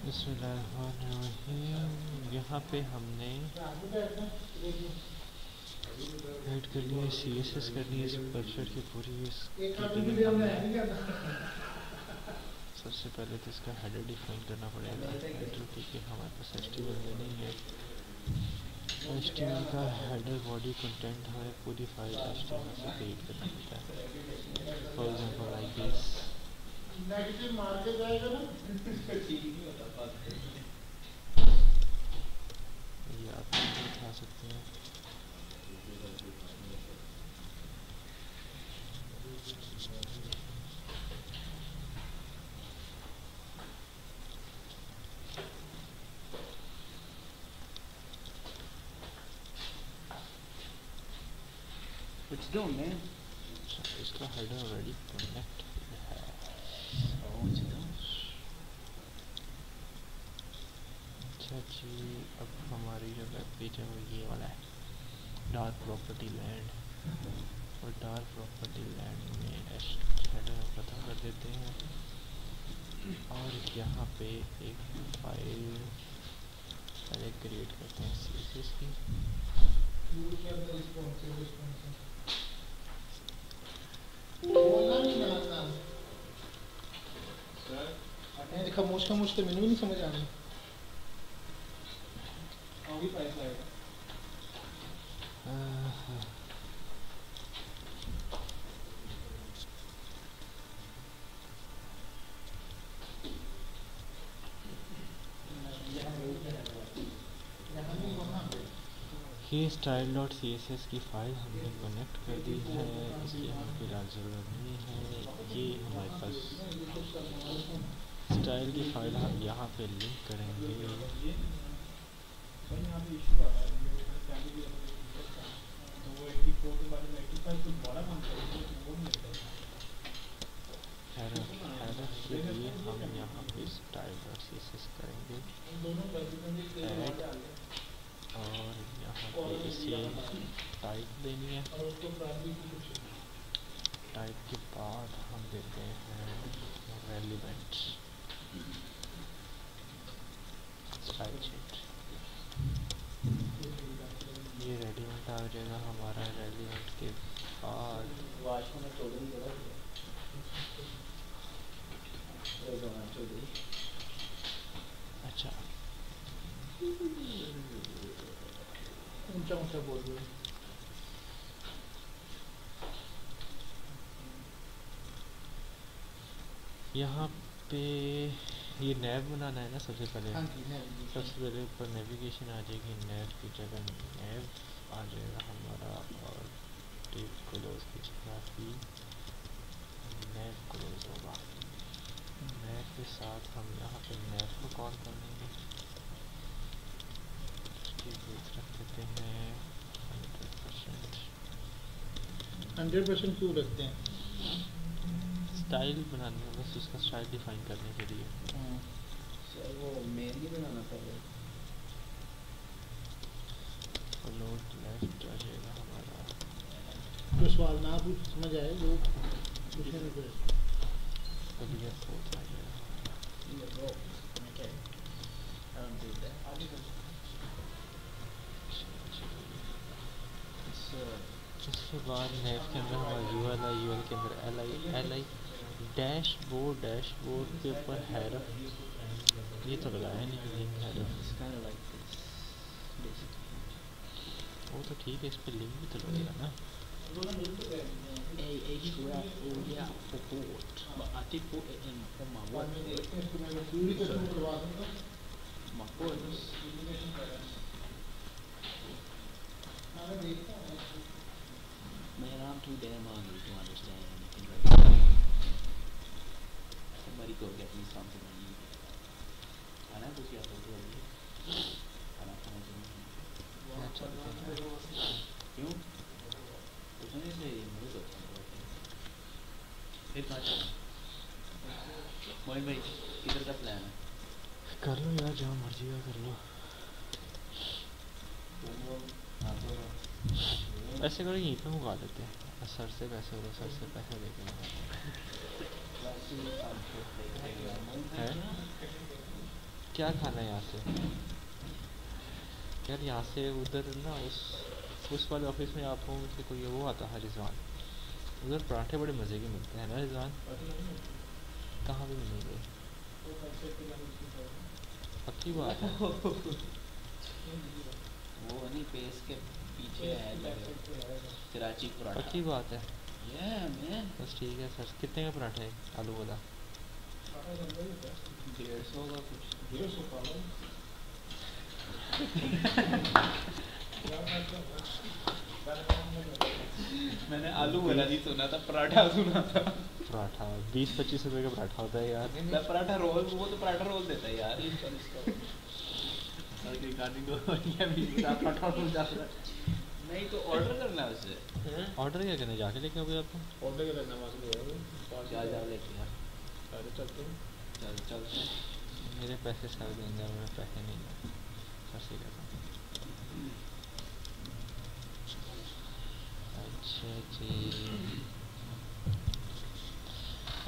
बिस्मिल्लाहिर्रहमानिर्रहीम। यहाँ पे हमने ऐड कर लिया CSS करनी है इस वेबसाइट की पूरी सबसे पहले तो इसका हेडर डिफाइन करना पड़ेगा। हेडर क्योंकि हमारे पास HTML में नहीं है। HTML का हेडर बॉडी कंटेंट हमें पूरी फाइल HTML से क्रिएट करना पड़ता है। फॉर एग्जांपल लाइक दिस ये आप उठा सकते हैं। What you doing, man? इसका हेडर ऑलरेडी कनेक्ट है। Oh, what you doing? अच्छा जी, अब हमारी जो वेब पेज है वो ये वाला है, डार्क प्रॉपर्टी लैंड। और डार्क प्रॉपर्टी लैंड में हेडर पता कर देते हैं और यहाँ पे एक फाइल पहले क्रिएट करते हैं CSS की। खामोश खामोश तो मैंने भी नहीं समझ आ रहा। ये style.css की फ़ाइल हमने कनेक्ट कर दी है, इसकी हमें फिलहाल ज़रूरत नहीं है। ये हमारे पास स्टाइल की फ़ाइल हम यहाँ पे लिंक करेंगे। हेडर के लिए हम यहाँ पे style.css करेंगे ऐड और यहाँ पे इसे टाइप देनी है। टाइप के बाद हम देते हैं रेलिवेंट स्टाइल शीट। ये रेलिवेंट आ जाएगा हमारा। रेलिवेंट के बाद अच्छा ऊंचा ऊंचा बोल रहे हो। यहाँ पे ये नैव बनाना है ना सबसे पहले। हाँ जी, सबसे पहले ऊपर नेविगेशन आ जाएगी, नैव की जगह नैव आ जाएगा हमारा और टेप क्लोज की जगह भी नैव क्लोज होगा। नैव के साथ हम यहाँ पे नैव को कॉल कर लेंगे। इसकी विड्थ रख देते हैं 100% क्यों रखते हैं? स्टाइल बनाने में, बस उसका स्टाइल डिफाइन करने के लिए। सर वो मेल ही बनाना पड़ेगा। लोड लेफ्ट आ जाएगा हमारा। जो सवाल ना पूछ समझ आए वो पूछने में कोई क्लियर फोर्थ आ जाएगा। Okay. I don't do that. उसके बाद नैव के अंदर हमारा UL के अंदर LI डैशबोर्ड के ऊपर हैरफ। ये तो लगाया नहीं link हैरफ। It's kind of like this, basically. वो तो ठीक है, इस पर लिंक भी तो लगेगा ना। AHREF, oh yeah, for port. But I think put it in on my work. My ports. Man, I'm too damn hungry to understand anything right now. Somebody go get me something to eat. खाना कुछ या तो बोलिए। खाना खाना चाहिए। क्यों? उतने से मुझे तो अच्छा लगा। फिर कहाँ चलें? मोहित भाई, किधर का प्लान है? कर लो यार, जहाँ मर्जी का कर लो। ऐसे करो, यहीं पे मंगा लेते हैं। सर से पैसे दो, सर से पैसे लेके है। क्या खाना है यहाँ से? यार यहाँ से उधर ना उस वाले ऑफिस में आप लोगों से कोई वो आता है रिजवान, उधर पराठे बड़े मज़े के मिलते हैं ना रिजवान? कहाँ भी मिलेंगे? पक्की बात है? वो नहीं पेस के पीछे है जगह, कराची पराठा। पक्की बात है? Yeah man, बस ठीक है सर। कितने का पराठा है आलू वाला? 150 का कुछ। मैंने आलू वाला नहीं सुना था, पराठा सुना था। पराठा 20-25 रुपए का पराठा होता है यार। मैं पराठा रोल, वो तो पराठा रोल देता है यार। नहीं तो ऑर्डर करना है उससे। ऑर्डर क्या करने जाके लेके आओगे आपको? ऑर्डर करना मालूम क्या जा लेके यार, अरे चलते हैं। चल चलते हैं। मेरे पैसे सारे देंगे, मेरे पैसे नहीं है। कैसे कहता हूँ? अच्छा जी।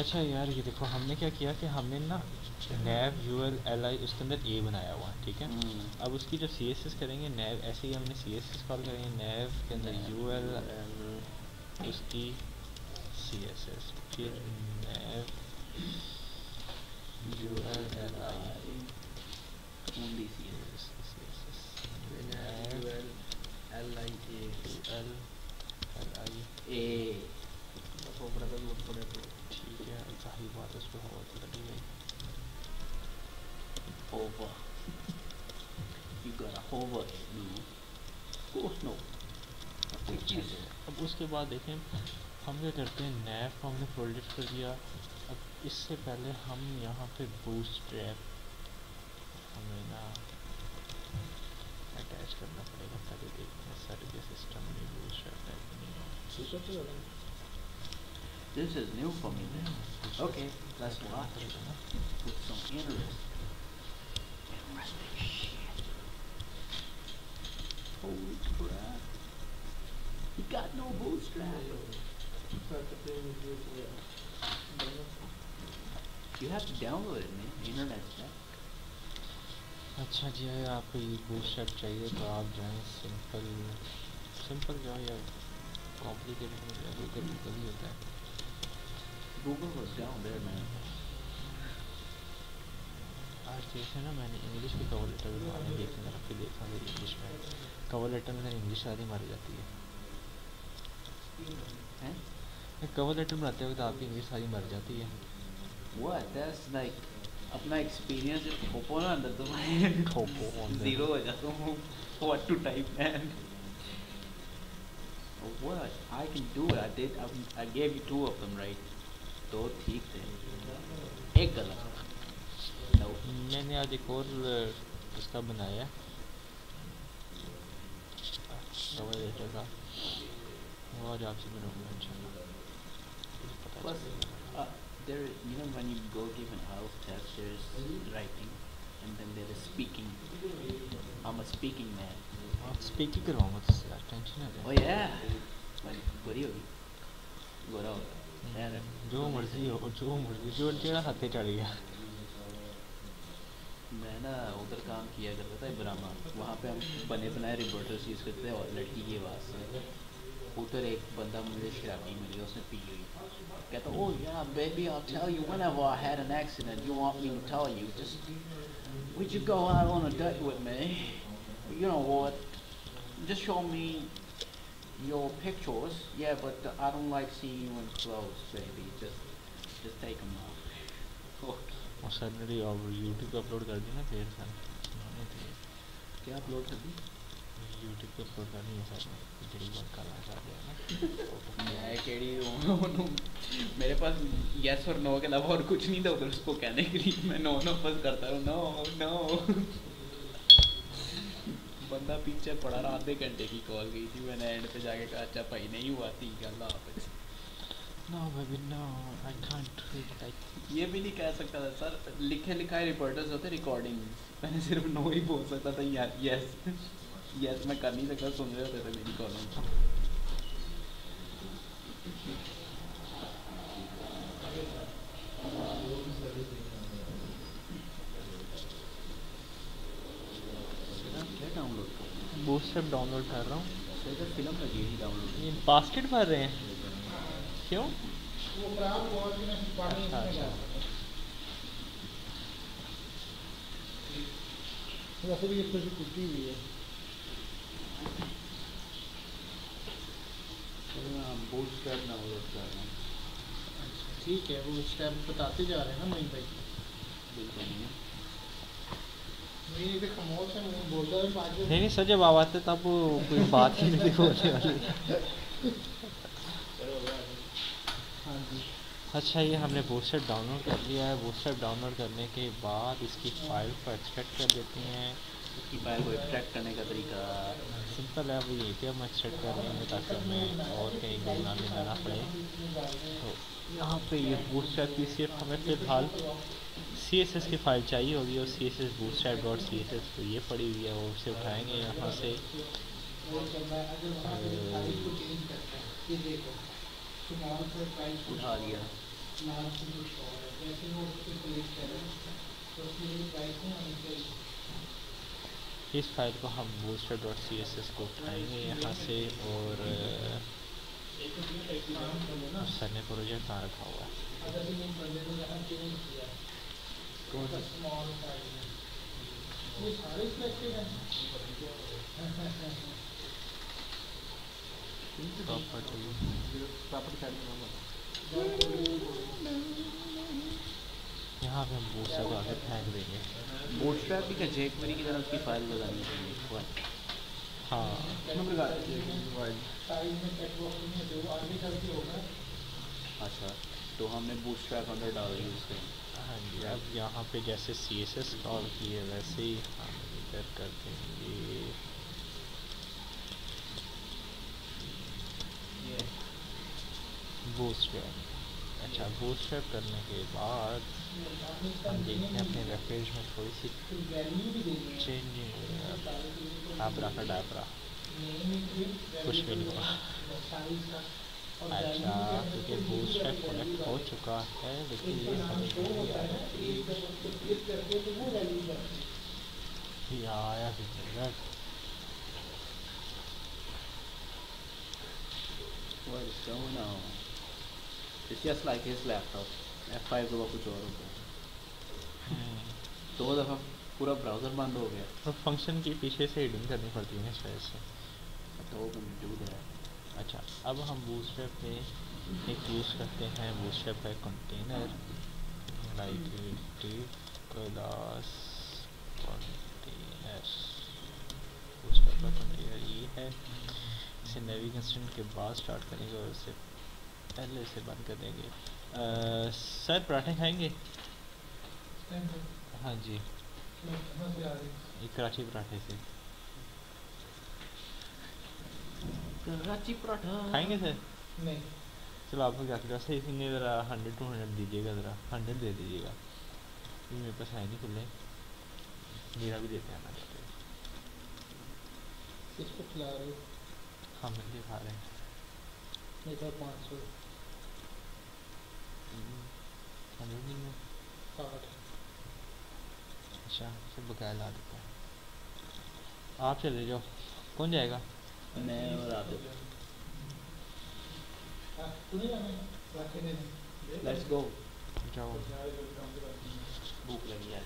अच्छा यार ये देखो हमने क्या किया कि हमने ना nav UL li उसके अंदर a बनाया हुआ है, ठीक है? अब उसकी जब CSS करेंगे nav ऐसे ही हमने CSS कॉल करेंगे, nav के अंदर UL उसकी CSS, फिर nav UL li only CS A ठीक है। सही बात है, उस पर हवा तो लगी गई। over. You got a hover it, no? Of course no. अच्छा, अब उसके बाद देखें हम क्या करते हैं, nav को हमने फोल्डेड कर दिया। अब इससे पहले हम यहाँ पे बूटस्ट्रैप हमें ना अटैच करना पड़ेगा, पहले देखते हैं सर के सिस्टम में बूटस्ट्रैप है कि नहीं है। This is new for me then. Okay, let's watch with some interest. Interesting shit. Holy crap. He got no bootstrap. You have to download it, man. Internet's back. अच्छा जी, अगर आपको ये बूटस्ट्रैप चाहिए तो आप जाएँ सिंपल जाओ या कॉम्प्लिकेटेड में जाओ, वो कभी कभी होता है। Google was down there, man. आज जैसे ना मैंने इंग्लिश के कवर लेटर बनवाने देखने रख के देखा, मेरी इंग्लिश में कवर लेटर में इंग्लिश सारी मारी जाती है। हैं? कवर लेटर बनाते वक्त आपकी इंग्लिश सारी मर जाती है। What? That's like अपना experience जब ठोपो ना अंदर तो मैं ठोपो अंदर। zero हो जाता हूँ। What to type, man? What? I can do it. I did. I gave you 2 of them, right? 2 ठीक थे, एक गलत था। No. मैंने आज एक और उसका बनाया कवर लेटर का, वो आज आपसे बनाऊंगा इंशाल्लाह। पता Plus, चलेगा। there, you know, when you go give an IELTS test, there's writing, and then there is speaking. I'm a speaking man. आप स्पीक ही करवाऊंगा तुझसे यार, टेंशन ना Oh ले। yeah. गोरी होगी, गोरा होगा। यार जो मर्जी हो, जो जेड़ा हाथे चढ़ गया। मैं ना उधर काम किया करता था इब्रामा, वहाँ पे हम बने बनाए रिपोर्टर्स यूज़ करते थे और लड़की की आवाज़ से। उधर एक बंदा मुझे शराबी मिल गया, उसने पी हुई, कहता oh yeah baby I'll tell you whenever I had an accident you want me to tell you, just would you go out on a date with me, you know what, just show me your pictures, yeah but I don't like seeing you in clothes baby, just take them off. और suddenly और YouTube पे upload कर दी ना फिर sir क्या upload कर दी? YouTube पे upload करनी है सर, जड़ी बात करना चाहते हैं ना। मैं केड़ी मेरे पास यस और नो के अलावा और कुछ नहीं था उधर उसको कहने के लिए, मैं नो बस करता हूँ, नो। बंदा पीछे पड़ा रहा, आधे घंटे की कॉल गई थी, मैंने एंड पे जाके कहा अच्छा भाई नहीं हुआ, ठीक है अल्लाह हाफिज़। No baby no, I can't do it like ये भी नहीं कह सकता था सर, लिखे लिखाए रिपोर्टर्स होते रिकॉर्डिंग, मैंने सिर्फ नो ही बोल सकता था यार, यस मैं कर नहीं सकता, सुन रहे होते थे मेरी कॉलों। बूटस्ट्रैप डाउनलोड कर रहा हूँ। सर इधर फिल्म लगी हुई डाउनलोड। ये बास्केट भर रहे हैं क्यों? वो खराब हुआ कि नहीं पानी अच्छा इसमें अच्छा। डाल वैसे भी ये थोड़ी टूटी हुई है। बूटस्ट्रैप डाउनलोड कर रहा हूँ। ठीक है, वो स्टेप बताते जा रहे हैं ना मोइन भाई। बिल्कुल नहीं है। ये भी खामोश है, मैं बोलता हूँ पाँच नहीं नहीं सर, जब आवाज़ आते तब वो कोई बात ही नहीं बोलने वाली। हाँ जी। अच्छा, ये हमने बूटस्ट्रैप डाउनलोड कर लिया है। बूटस्ट्रैप डाउनलोड करने के बाद इसकी फ़ाइल को एक्सट्रैक्ट कर लेते हैं। इसकी फाइल को एक्सट्रैक्ट करने का तरीका सिंपल है, अब यहीं पे हम एक्सट्रैक्ट कर लेंगे ताकि हमें और कहीं घूमना मिलना ना पड़े। तो यहाँ पे ये बूटस्ट्रैप की सिर्फ हमें फ़िलहाल CSS की फ़ाइल चाहिए होगी, और CSS bootstrap.css तो ये पड़ी हुई है, वो उसे उठाएंगे यहाँ से। उठा लिया। इस फाइल को हम bootstrap.css को उठाएंगे यहाँ से, और सर ने प्रोजेक्ट कहाँ रखा हुआ है? कौन सा? यहाँ पे हम बूटस्ट्रैप आगे फेंक देंगे। बूटस्ट्रैप की जेकवेरी की तरह उसकी फाइल लगानी चाहिए। हाँ अच्छा, तो हमने बूटस्ट्रैप अंदर डाल दी उसके। हाँ जी, अब यहाँ पे जैसे CSS कॉल किए वैसे ही हम इधर कर देंगे बूटस्ट्रैप। अच्छा, बूटस्ट्रैप करने के बाद हम देखते हैं अपने वेब पेज में थोड़ी सी चेंजिंग। आबरा का डाबरा कुछ भी नहीं हुआ। अच्छा, क्योंकि बूटस्ट्रैप कनेक्ट हो चुका है, लेकिन ये समझ नहीं आ रहा कि ये आया कि नहीं। What is going on? It's just like his laptop. F5 दबा कुछ और होता है। 2 दफ़ा पूरा ब्राउज़र बंद हो गया। तो फंक्शन की पीछे से हिडन करनी पड़ती है शायद से। तो do that. अच्छा, अब हम बूटस्ट्रैप में एक यूज़ करते हैं बूटस्ट्रैप का container, like class container. Bootstrap का कंटेनर ये है। इसे नेविगेशन के बाद स्टार्ट करेंगे और इसे पहले से बंद कर देंगे। सर पराठे खाएंगे? हाँ जी, एक कराची पराठे से कराची पराठा खाएंगे सर? नहीं चलो आपको क्या करा सही, इन्हें ज़रा 100 to 100 दीजिएगा, ज़रा 100 दे दीजिएगा। ये मेरे पास है नहीं खुले, मेरा भी देते हैं ना। किसको खिला रहे हो? हम मिलके खा रहे हैं। मेरे पास 500 100 नहीं है। 60। अच्छा, फिर बकाया ला देता है। आप चले जाओ, कौन जाएगा? मैं और आदित्य। Let's go. जाओ। भूख लगी है।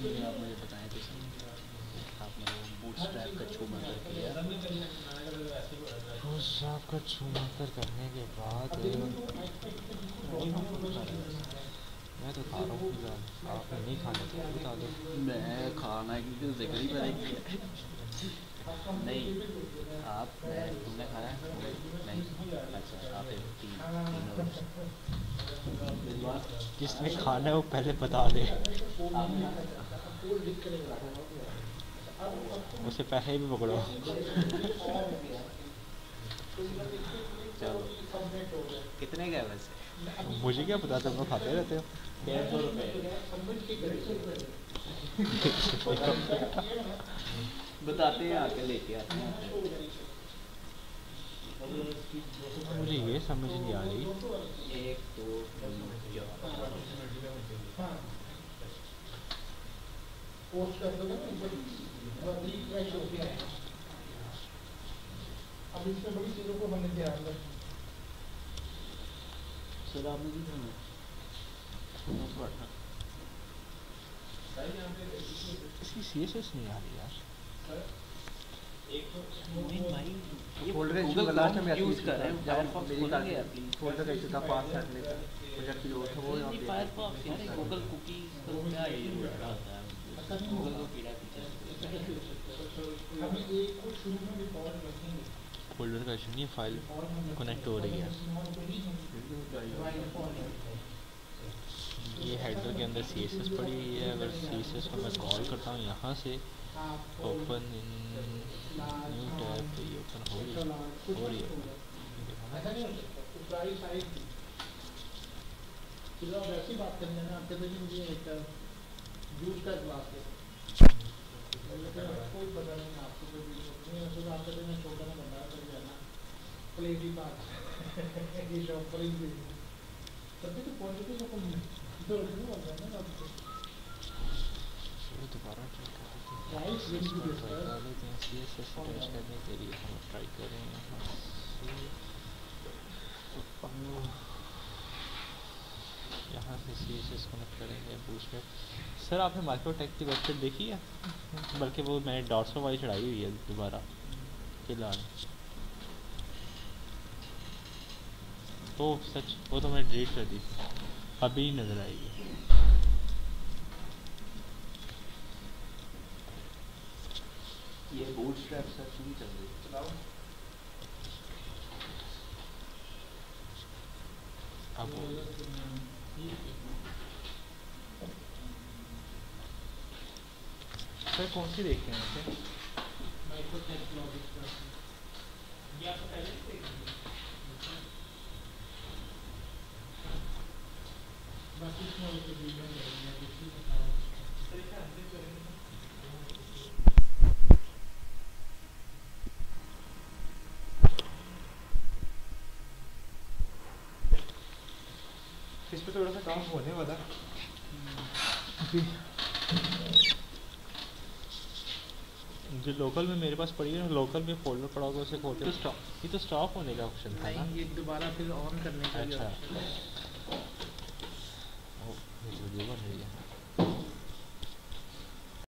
लेकिन आप मुझे बताएं तो सही, आपने वो बूटस्ट्रैप का छूमा कर किया। बूटस्ट्रैप का छूमाकर करने के बाद मैं तो खा रहा हूँ। आप नहीं खाने तो बता दो। मैं खाना है क्योंकि जिक्र ही मैंने किया। नहीं, आप मैं तुमने खाया नहीं? अच्छा, आप एक तीन जिसने खाना है वो पहले बता दे, उसे पैसे भी पकड़ो। चलो, कितने का है वैसे? मुझे क्या पता, तुम लोग खाते रहते हो। 150 रुपये। बताते हैं, आके लेके आते हैं। मुझे ये समझ नहीं आ रही 1 2 3 4 हाँ पोस्ट कर दो ना ऊपर रिफ्रेश हो गया है। अब इसमें बड़ी चीज़ों को हमें ध्यान रखना। सर आपने दी था इसकी CSS नहीं आ रही यार। नहीं भाई ये फोल्डर का issue Google last Chrome time use कर रहे हैं फायरफॉक्स खोलेंगे यार प्लीज। फोल्डर का इशू था पास करने का प्रोजेक्ट जो था वो यहाँ नहीं पे फायरफॉक्स यार गूगल कुकीज तो क्या इशू रहा होता है गूगल को कीड़ा पीछे हमें एक को शुरू में रिकॉर्ड रखेंगे फोल्डर का इशू नहीं है, फाइल कनेक्ट हो रही है। ये हेडर के अंदर CSS पड़ी हुई है। अगर CSS को मैं कॉल करता हूँ यहाँ से ओपन इन न्यू टैब, तो ये ओपन हो रही है। ऐसा नहीं हो सकता तो प्राइस आएगी। चलो अब ऐसी बात करनी है ना, आपके तो मुझे एक जूस का ग्लास है कोई पता नहीं आपको कोई नहीं है तो आपका तो मैं छोटा ना बंदा कर जाना प्लेट ही बात ये शॉप पर ही तभी तो पॉजिटिव को तो नहीं होता है ना आपको दोबारा ट्राई कर प्राइस लेते हैं। CSS अटैच करने के लिए हम ट्राई करें यहाँ से CSS कनेक्ट करेंगे बूस्टरैप। सर आपने माइक्रोटेक की वेबसाइट देखी है? बल्कि वो मैंने .so वाली चढ़ाई हुई है दोबारा फिलहाल। तो सच वो तो मैंने डिलीट कर दी थी, अभी नज़र आएगी। ये बूटस्ट्रैप सर्च नहीं चल रही चलाओ अब सर कौन सी देख रहे हैं? माइक्रोटेक लॉजिक का ये आपको पहले ही देखिए बाकी इसमें वो वीडियो करेंगे दूसरी बताओ तरीका हमसे करेंगे इस पे थोड़ा सा काम होने वाला जो लोकल में मेरे पास पड़ी है, लोकल में फोल्डर पड़ा होगा उसे खोलते तो स्टॉप, ये तो स्टॉप होने का ऑप्शन था ना। नहीं ये दोबारा फिर ऑन करने का भी अच्छा ऑप्शन है। ओ ये वीडियो बन रही है।